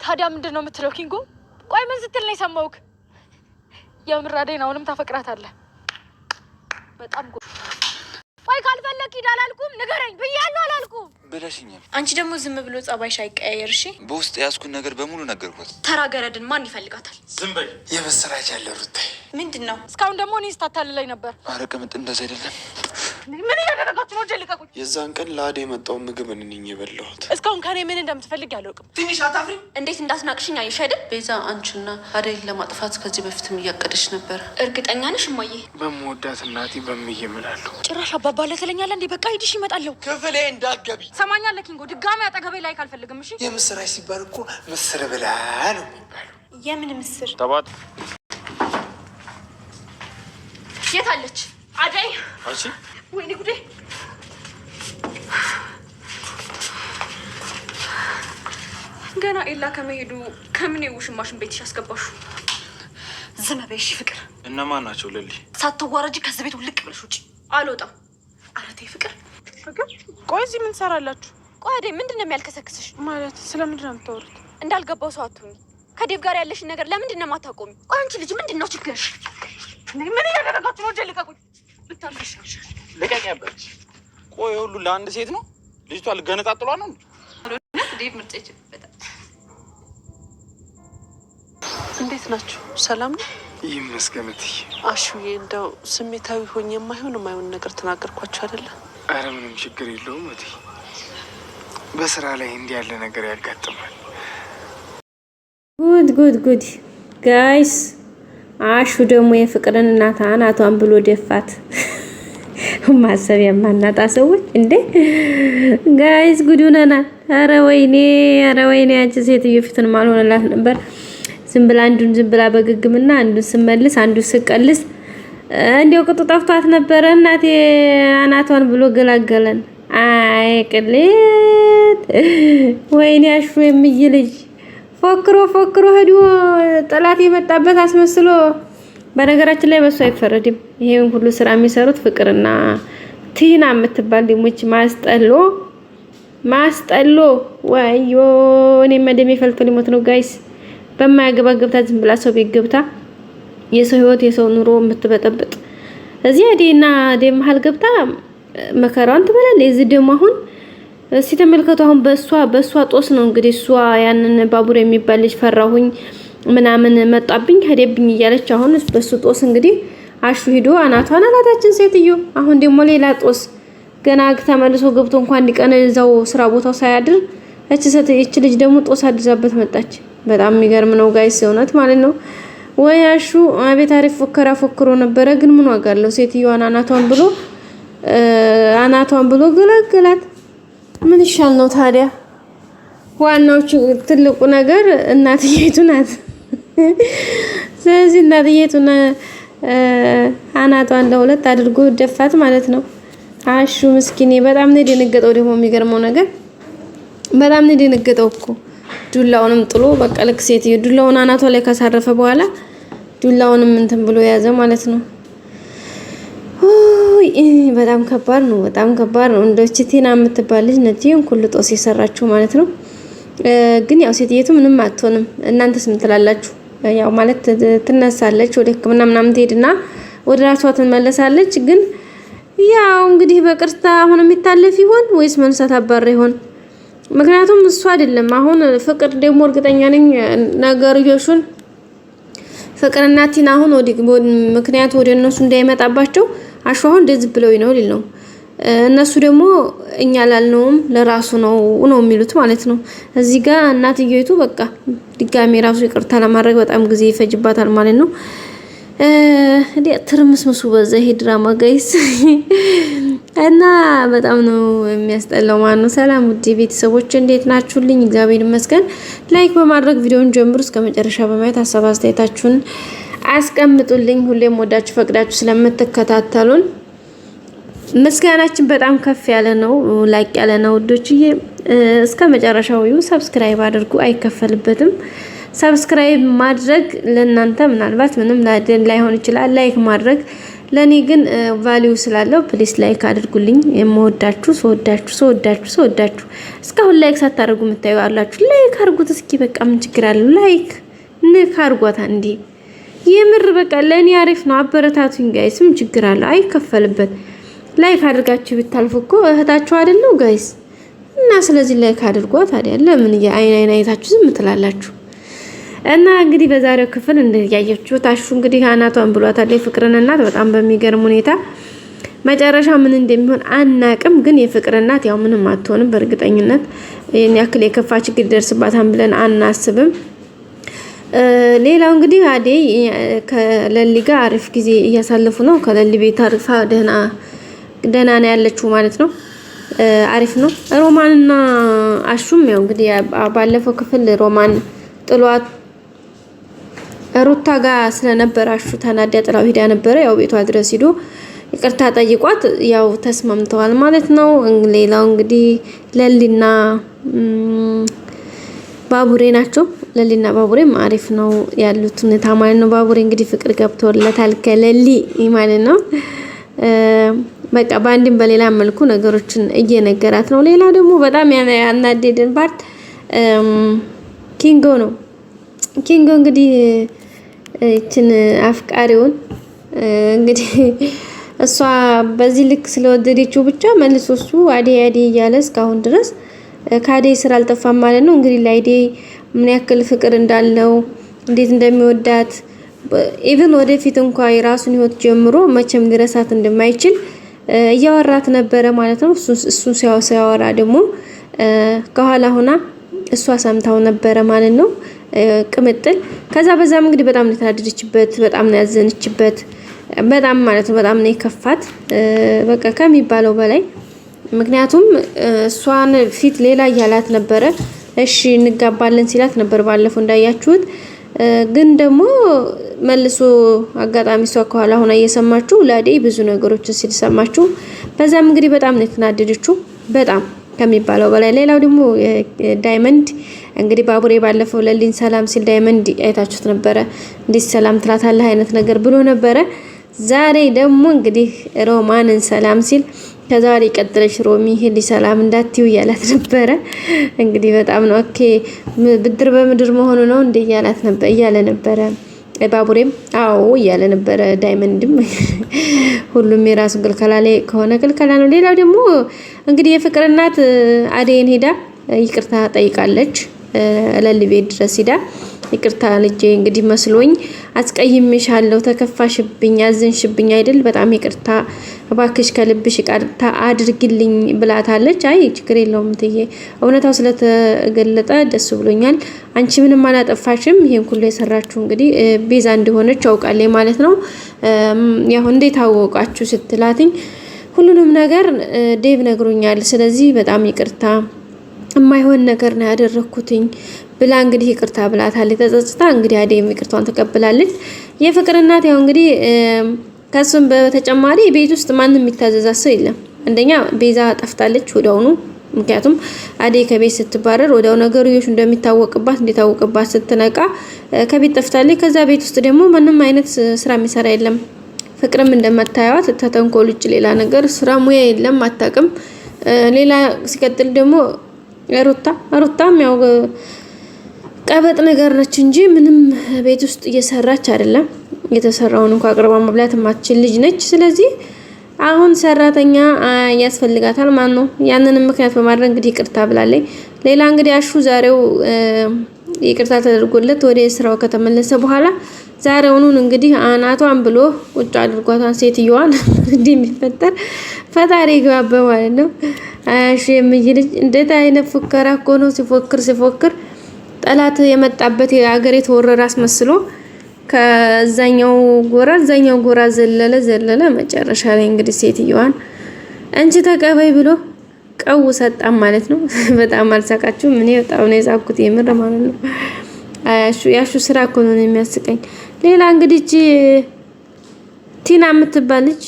ታዲያ ምንድነው የምትለው ኪንጎ? ቆይ ምን ስትል ነው የሰማውክ? የምራዴን አሁንም ታፈቅራታለህ? በጣም ቆይ ካልፈለክ ሂድ አላልኩም? ንገረኝ ብያለሁ አላልኩም? ብለሽኛል። አንቺ ደግሞ ዝም ብሎ ጸባይሽ አይቀያየር እሺ? በውስጥ ያዝኩን ነገር በሙሉ ነገርኳት። ተራ ገረድን ማን ይፈልጋታል? ዝም በይ። የበሰራች ያለ ሩታይ ምንድነው? እስካሁን ደግሞ እኔ ስታታልለኝ ነበር። ኧረ ቅምጥ እንደዛ አይደለም። ምን እያደረጋችሁ ነው? ልቀቁኝ። የዛን ቀን ለአደ የመጣውን ምግብ እንንኝ የበላሁት። እስካሁን ከኔ ምን እንደምትፈልግ ያለውቅም። ትንሽ አታፍሪም? እንዴት እንዳስናቅሽኝ አየሽ አይደል? ቤዛ አንቺና አደይን ለማጥፋት ከዚህ በፊትም እያቀደች ነበር። እርግጠኛ ነሽ እማዬ? በምወዳት እናቴ በምዬ እምላለሁ። ጭራሽ አባባ ለተለኛለ እንዴ? በቃ ሂድሽ ይመጣለሁ። ክፍሌ እንዳትገቢ ሰማኛለህ ኪንጎ? ድጋሚ አጠገቤ ላይ ካልፈልግም እሺ? የምስራች ሲባል እኮ ምስር ብላ ነው የሚባለው። የምን ምስር? ተባት የት አለች አደይ? አንቺ ወይኔ ጉዴ! ገና ኤላ ከመሄዱ ከምን ውሽማሽን ቤትሽ አስገባሹ? ዝም በይ እሺ ፍቅር። እነማን ናቸው? ለሊ ሳትዋረጂ ከዚህ ቤት ውልቅ ብለሽ ውጪ። አልወጣም። ኧረ ተይ ፍቅር። ፍቅር ቆይ እዚህ ምን ትሰራላችሁ? ቆይ አደይ ምንድን ነው የሚያልከሰክስሽ? ማለት ስለምንድን ነው የምታወሩት? እንዳልገባው ሰው አትሁኝ። ከዴቭ ጋር ያለሽን ነገር ለምንድን ነው የማታቆሚ? ቆይ አንቺ ልጅ ምንድን ነው ችግርሽ? ምን እያደረጋችሁ ነው? ልቀቁኝ። ብታልፈሻሽ ልቀቅ ያበች። ቆይ ሁሉ ለአንድ ሴት ነው? ልጅቷ ልገነጣጥሏ ነው? ዴቭ ምርጫ ይችላል። እንዴት ናችሁ? ሰላም ነው? ይመስገን። አሹዬ እንደው ስሜታዊ ሆኜ የማይሆን ነገር ተናገርኳችሁ አይደለ? አረ ምንም ችግር የለውም እቴ። በስራ ላይ እንዲህ ያለ ነገር ያጋጥማል። ጉድ ጋይስ፣ አሹ ደግሞ የፍቅርን እናት አናቷን ብሎ ደፋት። ማሰብ የማናጣ ሰዎች እንዴ ጋይስ፣ ጉድ ሆነናል። አረ ወይኔ አንቺ ሴትዮ ፊትን ማልሆነላት ነበር። ዝም ብላ በግግምና አንዱን ስመልስ አንዱን ስቀልስ እንዴው ቅጡ ጠፍቷት ነበረ። እናቴ አናቷን ብሎ ገላገለን። አይ ቅሌት! ወይኔ አሹ የሚይልጅ ፎክሮ ሄዶ ጠላት የመጣበት አስመስሎ። በነገራችን ላይ በሱ አይፈረድም። ይሄን ሁሉ ስራ የሚሰሩት ፍቅርና ቲና የምትባል ደሞች ማስጠሎ ወዮ! እኔ መደሜ ፈልቶ ሊሞት ነው ጋይስ። በማያገባ ገብታ ዝም ብላ ሰው ቤት ገብታ የሰው ህይወት የሰው ኑሮ የምትበጠብጥ እዚህ አዴና ደም መሀል ገብታ መከራውን ትበላለች። እዚህ ደግሞ አሁን ሲተመልከቱ አሁን በሷ ጦስ ነው እንግዲህ እሷ ያንን ባቡር የሚባል ልጅ ፈራሁኝ ምናምን መጣብኝ ሄደብኝ እያለች አሁን በሱ ጦስ እንግዲህ አሹ ሂዶ አናቷን አላታችን ሴትዮ። አሁን ደግሞ ሌላ ጦስ ገና ተመልሶ ገብቶ እንኳን እንዲቀን እዛው ስራ ቦታው ሳያድር እቺ ልጅ ደግሞ ጦስ አድዛበት መጣች። በጣም የሚገርም ነው ጋይስ እውነት ማለት ነው። ወይ አሹ አቤት አሪፍ ፎከራ ፎክሮ ነበረ። ግን ምን ዋጋ አለው? ሴትዮዋን አናቷን ብሎ ገላገላት። ምን ይሻል ነው ታዲያ? ዋናው ትልቁ ነገር እናትየቱ ናት። ስለዚህ እናትየቱን አናቷን ለሁለት አድርጎ ደፋት ማለት ነው። አሹ ምስኪኔ በጣም ነው የደነገጠው። ደግሞ የሚገርመው ነገር በጣም ነው የደነገጠው እኮ ዱላውንም ጥሎ በቃ ልክ ሴትዮ ዱላውን አናቷ ላይ ካሳረፈ በኋላ ዱላውንም እንትን ብሎ ያዘ ማለት ነው። በጣም ከባድ ነው። እንደች ቲና የምትባል ልጅ ነች ይሄን ሁሉ ጦስ የሰራችው ማለት ነው። ግን ያው ሴትየቱ ምንም አትሆንም። እናንተስ ምን ትላላችሁ? ያው ማለት ትነሳለች ወደ ሕክምና ምናምን ትሄድና ወደ ራሷ ትመለሳለች። ግን ያው እንግዲህ በቅርታ አሁን የሚታለፍ ይሆን ወይስ መንሳት አባረ ይሆን? ምክንያቱም እሱ አይደለም አሁን ፍቅር ደግሞ እርግጠኛ ነኝ ነገርዮሹን ፍቅርና ቲና አሁን ምክንያቱ ወደ እነሱ እንዳይመጣባቸው አሹ አሁን እንደዚህ ብለው ነው ሊል ነው እነሱ ደግሞ እኛ ላልነውም ለራሱ ነው የሚሉት ማለት ነው። እዚህ ጋር እናትየይቱ በቃ ድጋሜ ራሱ ይቅርታ ለማድረግ በጣም ጊዜ ይፈጅባታል ማለት ነው። ትርምስምሱ በዛ ይሄ ድራማ ጋይስ እና በጣም ነው የሚያስጠላው ማለት ነው። ሰላም ውድ ቤተሰቦች እንዴት ናችሁልኝ? እግዚአብሔር ይመስገን። ላይክ በማድረግ ቪዲዮውን ጀምሩ እስከ መጨረሻ በማየት ሀሳብ አስተያየታችሁን አስቀምጡልኝ። ሁሌም ወዳችሁ ፈቅዳችሁ ስለምትከታተሉን ምስጋናችን በጣም ከፍ ያለ ነው፣ ላቅ ያለ ነው ውዶችዬ። እስከ መጨረሻው ሰብስክራይብ አድርጉ፣ አይከፈልበትም። ሰብስክራይብ ማድረግ ለእናንተ ምናልባት ምንም ላይሆን ይችላል። ላይክ ማድረግ ለኔ ግን ቫልዩ ስላለው ፕሊስ ላይክ አድርጉልኝ። የምወዳችሁ ሰወዳችሁ እስካሁን ላይክ ሳታደርጉ የምታዩ አላችሁ። ላይክ አድርጉት እስኪ በቃ ምን ችግር አለው? ላይክ ንክ አድርጓታ እንዴ! የምር በቃ ለኔ አሪፍ ነው። አበረታቱኝ ጋይስ፣ ምን ችግር አለው? አይከፈልበት። ላይክ አድርጋችሁ ብታልፉ እኮ እህታችሁ አይደል ጋይስ? እና ስለዚህ ላይክ አድርጓ። ታዲያ ለምን አይን አይታችሁ ዝም ትላላችሁ? እና እንግዲህ በዛሬው ክፍል እንደያያችሁ ታሹ እንግዲህ አናቷን ብሏታል ፍቅርን እናት በጣም በሚገርም ሁኔታ መጨረሻ ምን እንደሚሆን አናቅም። ግን የፍቅር እናት ያው ምንም አትሆንም በእርግጠኝነት ይሄን ያክል የከፋ ችግር ደርስባታን ብለን አናስብም። ሌላው እንግዲህ አደይ ከለሊ ጋር አሪፍ ጊዜ እያሳለፉ ነው። ከለሊ ቤት አሪፋ ደህና ነው ያለችው ማለት ነው። አሪፍ ነው። ሮማንና አሹም ያው እንግዲህ ባለፈው ክፍል ሮማን ጥሏት ሩታ ጋር ስለነበረ አሹ ተናዳ ጥላው ሄዳ ነበረ። ያው ቤቷ ድረስ ሄዶ ይቅርታ ጠይቋት ያው ተስማምተዋል ማለት ነው። ሌላው እንግዲህ ለሊና ባቡሬ ናቸው። ለሊና ባቡሬም አሪፍ ነው ያሉት ሁኔታ ማለት ነው። ባቡሬ እንግዲህ ፍቅር ገብቶለታል ከለሊ ማለት ነው። በቃ በአንድም በሌላ መልኩ ነገሮችን እየነገራት ነው። ሌላ ደግሞ በጣም ያናደደን ፓርት ኪንጎ ነው። ኪንጎ እንግዲህ እችን አፍቃሪውን እንግዲህ እሷ በዚህ ልክ ስለወደደችው ብቻ መልሶ እሱ አደይ እያለ እስካሁን ድረስ ከአደይ ስራ አልጠፋም ማለት ነው። እንግዲህ ለአደይ ምን ያክል ፍቅር እንዳለው እንዴት እንደሚወዳት ኢቭን ወደፊት እንኳን የራሱን ህይወት ጀምሮ መቼም ሊረሳት እንደማይችል እያወራት ነበረ ማለት ነው። እሱን ሲያወራ ደግሞ ከኋላ ሆና እሷ ሰምታው ነበረ ማለት ነው ቅምጥል። ከዛ በዛም እንግዲህ በጣም ነው ተናደደችበት፣ በጣም ነው ያዘነችበት፣ በጣም ማለት ነው በጣም ነው የከፋት በቃ ከሚባለው በላይ። ምክንያቱም እሷን ፊት ሌላ እያላት ነበረ። እሺ እንጋባለን ሲላት ነበር ባለፈው እንዳያችሁት። ግን ደግሞ መልሶ አጋጣሚ እሷ ከኋላ ሆና እየሰማችሁ ለአደይ ብዙ ነገሮችን ሲሰማችሁ በዛም እንግዲህ በጣም ነው የተናደደችው በጣም ከሚባለው በላይ። ሌላው ደግሞ ዳይመንድ እንግዲህ ባቡሬ ባለፈው ለሊን ሰላም ሲል ዳይመንድ አይታችሁት ነበረ። እንዴት ሰላም ትላታለህ አይነት ነገር ብሎ ነበረ። ዛሬ ደግሞ እንግዲህ ሮማንን ሰላም ሲል ከዛሬ ቀጥለሽ ሮሚ ሄሊ ሰላም እንዳትዩ እያላት ነበረ። እንግዲህ በጣም ነው ኦኬ ብድር በምድር መሆኑ ነው እንደ እያለ ነበረ። ባቡሬም አዎ እያለ ነበረ። ዳይመንድም ሁሉም የራሱ ግልከላ ላይ ከሆነ ግልከላ ነው። ሌላው ደግሞ እንግዲህ የፍቅር እናት አደይን ሄዳ ይቅርታ ጠይቃለች። ለሊ ቤት ድረስ ሄዳ ይቅርታ ልጄ እንግዲህ መስሎኝ አስቀይሜሻለሁ፣ ተከፋሽብኝ፣ አዘንሽብኝ አይደል? በጣም ይቅርታ እባክሽ ከልብሽ ይቅርታ አድርግልኝ ብላታለች። አይ ችግር የለውም እትዬ እውነታው ስለተገለጠ ደስ ብሎኛል። አንቺ ምንም አላጠፋሽም። ይሄን ሁሉ የሰራችሁ እንግዲህ ቤዛ እንደሆነች አውቃለች ማለት ነው። ያው እንዴት አወቃችሁ ስትላትኝ ሁሉንም ነገር ዴቭ ነግሮኛል። ስለዚህ በጣም ይቅርታ የማይሆን ነገር ነው ያደረኩትኝ ብላ እንግዲህ ይቅርታ ብላታለች። ተጸጽታ እንግዲህ አደይም ይቅርታውን ተቀብላለች። የፍቅር እናት ያው እንግዲህ ከሱም በተጨማሪ ቤት ውስጥ ማንም የሚታዘዛት ሰው የለም። አንደኛ ቤዛ ጠፍታለች ወዲያውኑ። ምክንያቱም አደይ ከቤት ስትባረር ወዲያው ነገርዮሽ እንደሚታወቅባት ስትነቃ ከቤት ጠፍታለች። ከዛ ቤት ውስጥ ደግሞ ማንም አይነት ስራ የሚሰራ የለም። ፍቅርም እንደማታዩት ተተንኮል ውጭ ሌላ ነገር ስራ ሙያ የለም፣ አታውቅም። ሌላ ሲቀጥል ደግሞ ሩታም ያው ቀበጥ ነገር ነች እንጂ ምንም ቤት ውስጥ እየሰራች አይደለም። የተሰራውን እንኳን አቅርባ መብላት የማትችል ልጅ ነች። ስለዚህ አሁን ሰራተኛ ያስፈልጋታል ማለት ነው። ያንንም ምክንያት በማድረግ እንግዲህ ይቅርታ ብላለች። ሌላ እንግዲህ አሹ ዛሬው ይቅርታ ተደርጎለት ወደ ስራው ከተመለሰ በኋላ ዛሬውኑ እንግዲህ አናቷን ብሎ ቁጭ አድርጓታን ሴትዮዋን እንደሚፈጠር ፈጣሪ ጋር ማለት ነው። አሹ የሚልጅ እንዴት አይነት ፉከራ እኮ ነው ሲፎክር ጠላት የመጣበት የአገር የተወረረ አስመስሎ ከዛኛው ጎራ ዘለለ መጨረሻ ላይ እንግዲህ ሴትዮዋን አንቺ ተቀበይ ብሎ ቀው ሰጣም ማለት ነው። በጣም አልሳቃችሁም? እኔ በጣም ነው የሳቅኩት የምር ማለት ነው። ያሹ ስራ እኮ ነው የሚያስቀኝ። ሌላ እንግዲህ ቲና የምትባል ልጅ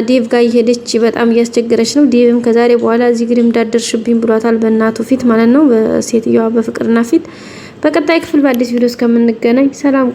ዴቭ ጋር እየሄደች በጣም እያስቸገረች ነው። ዴቭም ከዛሬ በኋላ እዚህ ግድም እንዳደርሽብኝ ብሏታል፣ በእናቱ ፊት ማለት ነው፣ በሴትዮዋ በፍቅርና ፊት። በቀጣይ ክፍል በአዲስ ቪዲዮ እስከምንገናኝ ሰላም።